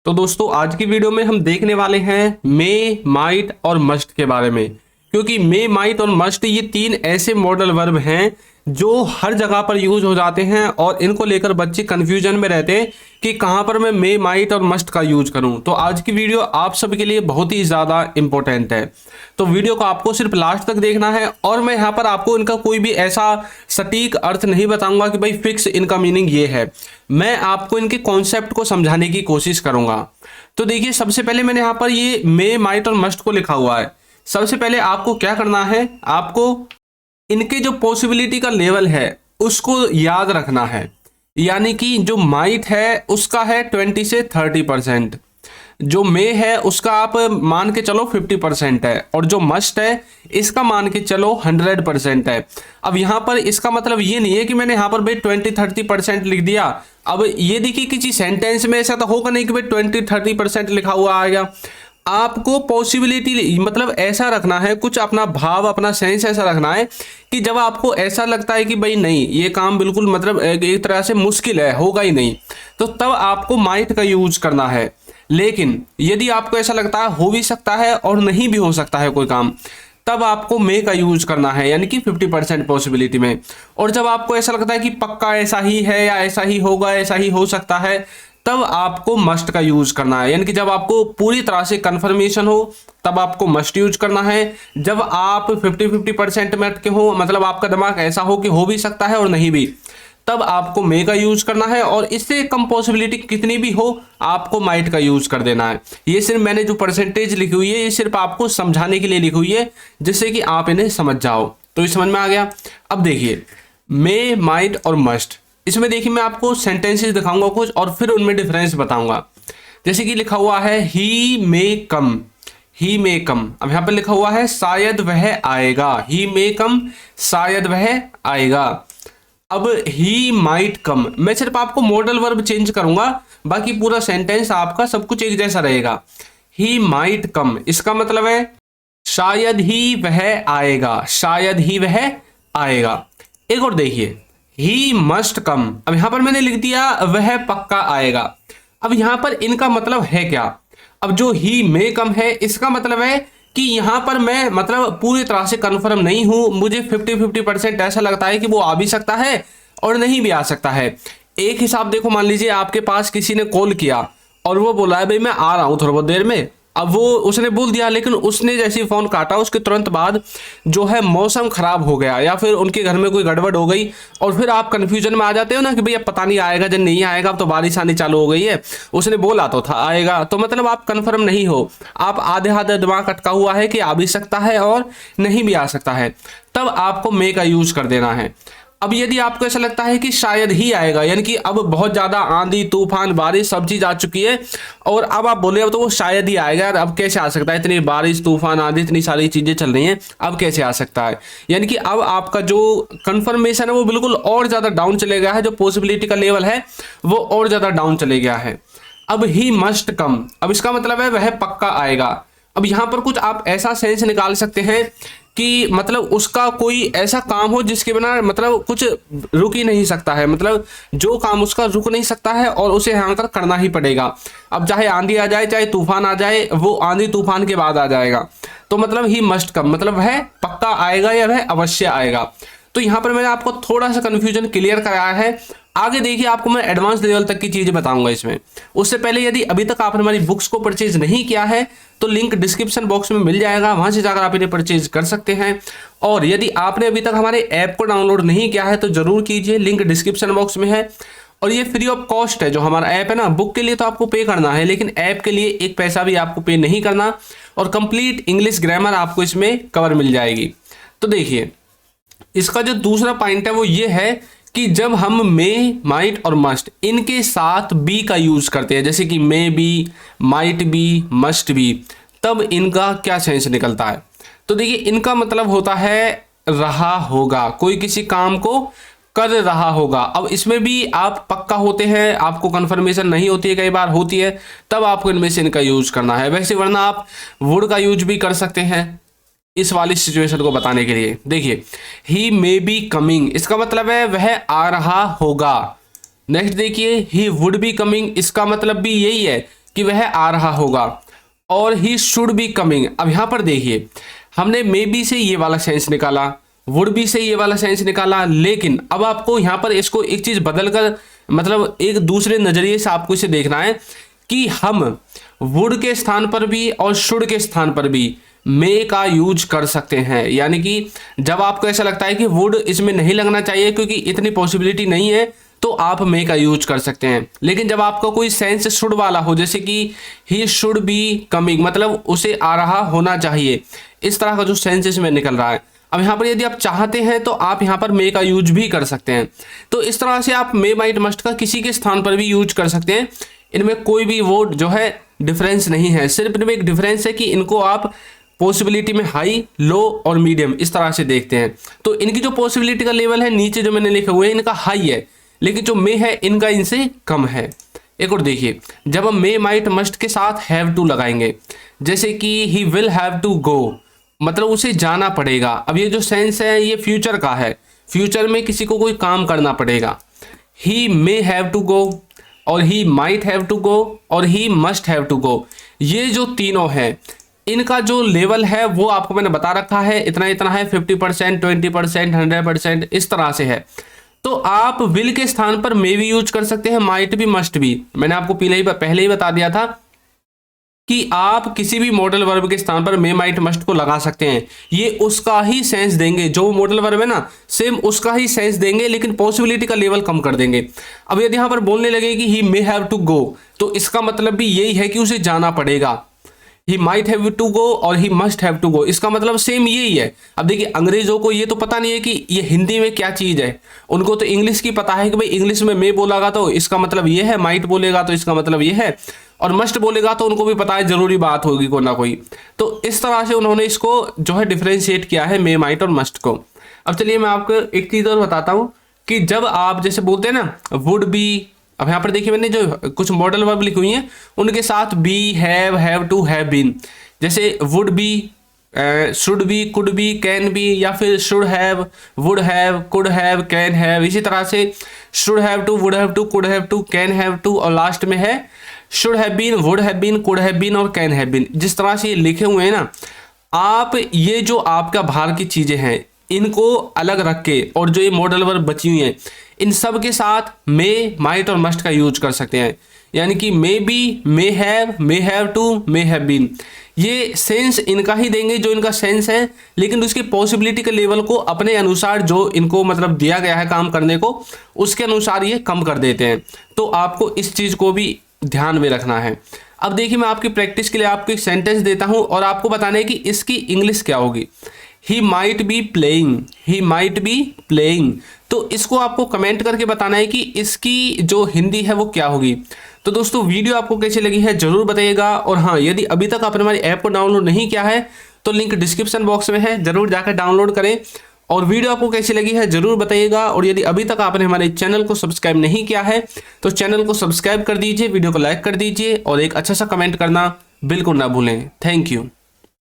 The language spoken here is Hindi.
तो दोस्तों आज की वीडियो में हम देखने वाले हैं मे, माइट और मस्ट के बारे में। क्योंकि मे, माइट और मस्ट ये तीन ऐसे मॉडल वर्ब हैं जो हर जगह पर यूज हो जाते हैं और इनको लेकर बच्चे कंफ्यूजन में रहते हैं कि कहां पर मैं मे, माइट और मस्ट का यूज करूं। तो आज की वीडियो आप सबके लिए बहुत ही ज़्यादा इंपॉर्टेंट है, तो वीडियो को आपको सिर्फ लास्ट तक देखना है। और मैं यहाँ पर आपको इनका कोई भी ऐसा सटीक अर्थ नहीं बताऊंगा कि भाई फिक्स इनका मीनिंग ये है, मैं आपको इनके कॉन्सेप्ट को समझाने की कोशिश करूंगा। तो देखिए, सबसे पहले मैंने यहाँ पर ये मे, माइट और मस्ट को लिखा हुआ है। सबसे पहले आपको क्या करना है, आपको इनके जो पॉसिबिलिटी का लेवल है उसको याद रखना है। यानी कि जो माइट है उसका है 20 से 30%, जो मे है उसका आप मान के चलो 50% है, और जो मस्ट है इसका मान के चलो 100% है। अब यहाँ पर इसका मतलब ये नहीं है कि मैंने यहाँ पर भाई 20-30% लिख दिया। अब ये देखिए, किसी सेंटेंस में ऐसा तो होगा नहीं कि भाई 20-30% लिखा हुआ आएगा। आपको पॉसिबिलिटी मतलब ऐसा रखना है, कुछ अपना भाव, अपना सेंस ऐसा रखना है कि जब आपको ऐसा लगता है कि भाई नहीं ये काम बिल्कुल मतलब एक तरह से मुश्किल है, होगा ही नहीं, तो तब आपको माइट का यूज करना है। लेकिन यदि आपको ऐसा लगता है हो भी सकता है और नहीं भी हो सकता है कोई काम, तब आपको मे का यूज करना है, यानी कि 50% पॉसिबिलिटी में। और जब आपको ऐसा लगता है कि पक्का ऐसा ही है या ऐसा ही होगा, ऐसा ही हो सकता है, तब आपको मस्ट का यूज करना है। यानी कि जब आपको पूरी तरह से कंफर्मेशन हो तब आपको मस्ट यूज करना है। जब आप 50-50% में अटके हो, मतलब आपका दिमाग ऐसा हो कि हो भी सकता है और नहीं भी, तब आपको मे का यूज करना है। और इससे कम पॉसिबिलिटी कितनी भी हो आपको माइट का यूज कर देना है। ये सिर्फ मैंने जो परसेंटेज लिखी हुई है ये सिर्फ आपको समझाने के लिए लिखी हुई है, जिससे कि आप इन्हें समझ जाओ। तो ये समझ में आ गया। अब देखिए, मे, माइट और मस्ट, इसमें देखिए मैं आपको सेंटेंसेस दिखाऊंगा कुछ और फिर उनमें डिफरेंस बताऊंगा। जैसे कि लिखा हुआ है ही मे कम, ही मे कम। अब यहाँ पर लिखा हुआ है शायद वह आएगा, ही मे कम, शायद वह आएगा। अब ही माइट कम, मैं सिर्फ आपको मॉडल वर्ब चेंज करूंगा, बाकी पूरा सेंटेंस आपका सब कुछ एक जैसा रहेगा। ही माइट कम, इसका मतलब है शायद ही वह आएगा, शायद ही वह आएगा। एक और देखिए, ही मस्ट कम। अब यहां पर मैंने लिख दिया वह पक्का आएगा। अब यहां पर इनका मतलब है क्या? अब जो ही मे कम है इसका मतलब है कि यहां पर मैं मतलब पूरी तरह से कंफर्म नहीं हूं, मुझे 50-50% ऐसा लगता है कि वो आ भी सकता है और नहीं भी आ सकता है। एक हिसाब देखो, मान लीजिए आपके पास किसी ने कॉल किया और वो बोला है भाई मैं आ रहा हूं थोड़ी बहुत देर में। अब वो उसने बोल दिया, लेकिन उसने जैसे ही फोन काटा उसके तुरंत बाद जो है मौसम खराब हो गया या फिर उनके घर में कोई गड़बड़ हो गई, और फिर आप कंफ्यूजन में आ जाते हो ना कि भैया पता नहीं आएगा जब नहीं आएगा, अब तो बारिश आनी चालू हो गई है, उसने बोला तो था आएगा, तो मतलब आप कंफर्म नहीं हो, आप आधे आधे दिमाग अटका हुआ है कि आ भी सकता है और नहीं भी आ सकता है, तब आपको मे का यूज कर देना है। अब यदि आपको ऐसा लगता है कि शायद ही आएगा, यानी कि अब बहुत ज्यादा आंधी तूफान बारिश सब चीज आ चुकी है और अब आप बोले अब तो वो शायद ही आएगा, अब कैसे आ सकता है, इतनी बारिश तूफान आंधी इतनी सारी चीजें चल रही हैं, अब कैसे आ सकता है। यानी कि अब आपका जो कंफर्मेशन है वो बिल्कुल और ज्यादा डाउन चले गया है, जो पॉसिबिलिटी का लेवल है वो और ज्यादा डाउन चले गया है। अब ही मस्ट कम, अब इसका मतलब है वह पक्का आएगा। अब यहां पर कुछ आप ऐसा सेंस निकाल सकते हैं कि मतलब उसका कोई ऐसा काम हो जिसके बिना मतलब कुछ रुक ही नहीं सकता है, मतलब जो काम उसका रुक नहीं सकता है और उसे यहाँ पर करना ही पड़ेगा। अब चाहे आंधी आ जाए चाहे तूफान आ जाए, वो आंधी तूफान के बाद आ जाएगा। तो मतलब ही मस्ट कम, मतलब वह पक्का आएगा या वह अवश्य आएगा। तो यहाँ पर मैंने आपको थोड़ा सा कंफ्यूजन क्लियर कराया है। आगे देखिए, आपको मैं एडवांस लेवल तक की चीजें बताऊंगा इसमें। उससे पहले यदि अभी तक आपने हमारी बुक्स को परचेज नहीं किया है तो लिंक डिस्क्रिप्शन बॉक्स में मिल जाएगा, वहां से जाकर आप इन्हें परचेज कर सकते हैं। और यदि आपने अभी तक हमारे ऐप को डाउनलोड नहीं किया है तो जरूर कीजिए, लिंक डिस्क्रिप्शन बॉक्स में है। और ये फ्री ऑफ कॉस्ट है जो हमारा ऐप है ना। बुक के लिए तो आपको पे करना है, लेकिन ऐप के लिए एक पैसा भी आपको पे नहीं करना, और कंप्लीट इंग्लिश ग्रामर आपको इसमें कवर मिल जाएगी। तो देखिए, इसका जो दूसरा पॉइंट है वो ये है कि जब हम मे, माइट और मस्ट इनके साथ बी का यूज करते हैं, जैसे कि may B, might be, must be, तब इनका क्या सेंस निकलता है। तो देखिए, इनका मतलब होता है रहा होगा, कोई किसी काम को कर रहा होगा। अब इसमें भी आप पक्का होते हैं, आपको कंफर्मेशन नहीं होती है, कई बार होती है, तब आपको इनमें से इनका यूज करना है। वैसे वरना आप वुड का यूज भी कर सकते हैं इस वाली सिचुएशन को बताने के लिए। देखिए, ही मे बी कमिंग, इसका मतलब है वह आ रहा होगा। नेक्स्ट देखिए, ही वुड बी कमिंग, इसका मतलब भी यही है कि वह आ रहा होगा, और ही शुड बी कमिंग। अब यहाँ पर देखिए, हमने मे बी से ये वाला सेंस निकाला, वुड बी से ये वाला सेंस निकाला, लेकिन अब आपको यहाँ पर इसको एक चीज बदल कर, मतलब एक दूसरे नजरिए से आपको इसे देखना है कि हम वुड के स्थान पर भी और शुड के स्थान पर भी मे का यूज कर सकते हैं। यानी कि जब आपको ऐसा लगता है कि वुड इसमें नहीं लगना चाहिए क्योंकि इतनी पॉसिबिलिटी नहीं है, तो आप मे का यूज कर सकते हैं। लेकिन जब आपका कोई सेंस शुड वाला हो, जैसे कि ही शुड बी कमिंग, मतलब उसे आ रहा होना चाहिए, इस तरह का जो सेंस इसमें निकल रहा है, अब यहाँ पर यदि आप चाहते हैं तो आप यहाँ पर मे का यूज भी कर सकते हैं। तो इस तरह से आप मे माइट मस्ट का किसी के स्थान पर भी यूज कर सकते हैं। इनमें कोई भी वो जो है डिफरेंस नहीं है, सिर्फ इनमें एक डिफरेंस है कि इनको आप पॉसिबिलिटी में हाई, लो और मीडियम इस तरह से देखते हैं। तो इनकी जो पॉसिबिलिटी का लेवल है नीचे जो मैंने लिखे हुए हैं, इनका हाई है, लेकिन जो मे है इनका इनसे कम है। एक और देखिए, जब हम मे माइट मस्ट के साथ हैव टू लगाएंगे, जैसे कि he will have to go, मतलब उसे जाना पड़ेगा। अब ये जो सेंस है ये फ्यूचर का है, फ्यूचर में किसी को कोई काम करना पड़ेगा। ही मे हैव टू गो, और he might have to go, और he must have to go, ये जो तीनों है इनका जो लेवल है वो आपको मैंने बता रखा है, इतना इतना है, 50%, 20%, 100%, इस तरह से है। तो आप विल के स्थान पर मे भी यूज कर सकते हैं, माइट भी, मस्ट भी। मैंने आपको पहले ही बता दिया था कि आप किसी भी मॉडल वर्ब के स्थान पर मे माइट मस्ट को लगा सकते हैं, ये उसका ही सेंस देंगे, जो मॉडल वर्ब है ना सेम उसका ही सेंस देंगे, लेकिन पॉसिबिलिटी का लेवल कम कर देंगे। अब यदि यहाँ पर बोलने लगे कि ही मे हैव टू गो, तो इसका मतलब भी यही है कि उसे जाना पड़ेगा। He might have to go और he must have to go, इसका मतलब सेम यही है। अब देखिए, अंग्रेजों को ये तो पता नहीं है कि ये हिंदी में क्या चीज है, उनको तो इंग्लिश की पता है कि भाई इंग्लिश में मे बोलेगा तो इसका मतलब ये है, माइट बोलेगा तो इसका मतलब ये है, और मस्ट बोलेगा तो उनको भी पता है जरूरी बात होगी कोई ना कोई। तो इस तरह से उन्होंने इसको जो है डिफ्रेंशिएट किया है मे माइट और मस्ट को। अब चलिए मैं आपको एक चीज और बताता हूँ कि जब आप जैसे बोलते हैं ना वुड बी, अब यहाँ पर देखिए मैंने जो कुछ मॉडल वर्ब लिखी हुई हैं उनके साथ be, have to, have been, जैसे would be, should be, could be, can be, या फिर should have, would have, could have, can have, इसी तरह से should have to, would have to, could have to, can have to, और लास्ट में है should have been, would have been, could have been और कैन हैव बीन। जिस तरह से ये लिखे हुए हैं ना, आप ये जो आपका बाहर की चीजें हैं इनको अलग रख के, और जो ये मॉडल वर्ब बची हुई हैं इन सब के साथ मे, माइट और मस्ट का यूज कर सकते हैं। यानी कि may be, may have to, may have been, ये सेंस इनका ही देंगे जो इनका सेंस है, लेकिन उसके पॉसिबिलिटी के लेवल को अपने अनुसार जो इनको मतलब दिया गया है काम करने को, उसके अनुसार ये कम कर देते हैं। तो आपको इस चीज को भी ध्यान में रखना है। अब देखिए, मैं आपकी प्रैक्टिस के लिए आपको एक सेंटेंस देता हूं और आपको बताना है कि इसकी इंग्लिश क्या होगी। He might be playing, he might be playing, तो इसको आपको कमेंट करके बताना है कि इसकी जो हिंदी है वो क्या होगी। तो दोस्तों, वीडियो आपको कैसी लगी है जरूर बताइएगा, और हाँ, यदि अभी तक आपने हमारी ऐप को डाउनलोड नहीं किया है तो लिंक डिस्क्रिप्शन बॉक्स में है, जरूर जाकर डाउनलोड करें। और वीडियो आपको कैसी लगी है जरूर बताइएगा, और यदि अभी तक आपने हमारे चैनल को सब्सक्राइब नहीं किया है तो चैनल को सब्सक्राइब कर दीजिए, वीडियो को लाइक कर दीजिए, और एक अच्छा सा कमेंट करना बिल्कुल ना भूलें। Thank you.